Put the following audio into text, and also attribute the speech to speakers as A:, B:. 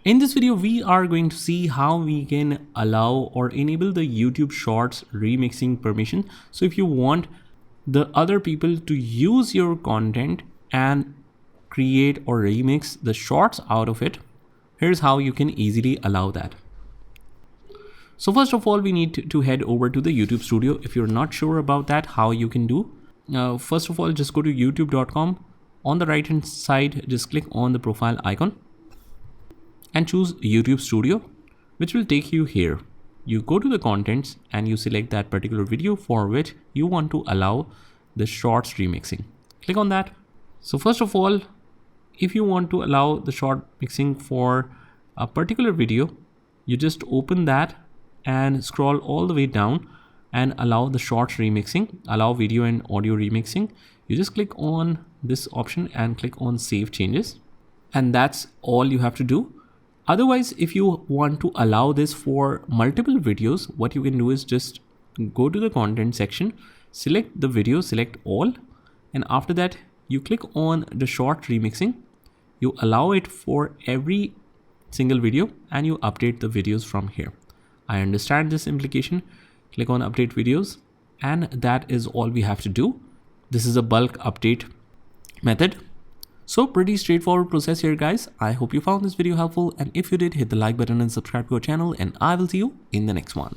A: In this video, we are going to see how we can allow or enable the YouTube Shorts remixing permission. So if you want the other people to use your content and create or remix the shorts out of it, here's how you can easily allow that. So first of all, we need to head over to the YouTube Studio. If you're not sure about that, how you can do, first of all, just go to youtube.com. On the right hand side, just click on the profile icon and choose YouTube Studio, which will take you here. You go to the contents and you select that particular video for which you want to allow the shorts remixing. Click on that. So first of all, if you want to allow the short mixing for a particular video, you just open that and scroll all the way down and allow the shorts remixing, allow video and audio remixing. You just click on this option and click on save changes. And that's all you have to do. Otherwise, if you want to allow this for multiple videos, what you can do is just go to the content section, select the video, select all, and after that you click on the short remixing. You allow it for every single video and you update the videos from here. I understand this implication. Click on update videos, and that is all we have to do. This is a bulk update method. So pretty straightforward process here, guys. I hope you found this video helpful, and if you did, hit the like button and subscribe to our channel, and I will see you in the next one.